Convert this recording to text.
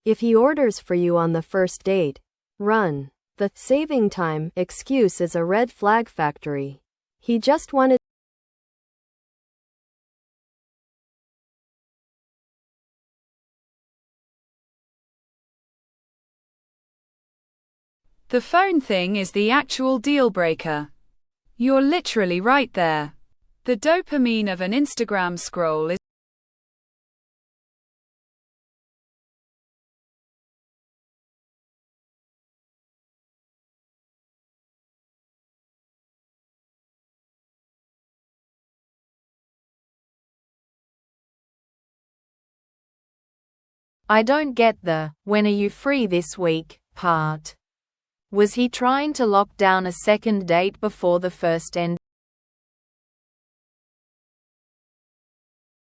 If he orders for you on the first date, run. The saving time excuse is a red flag factory. He just wanted. The phone thing is the actual deal breaker. You're literally right there. The dopamine of an Instagram scroll is. I don't get the "when are you free this week" part. Was he trying to lock down a second date before the first ended?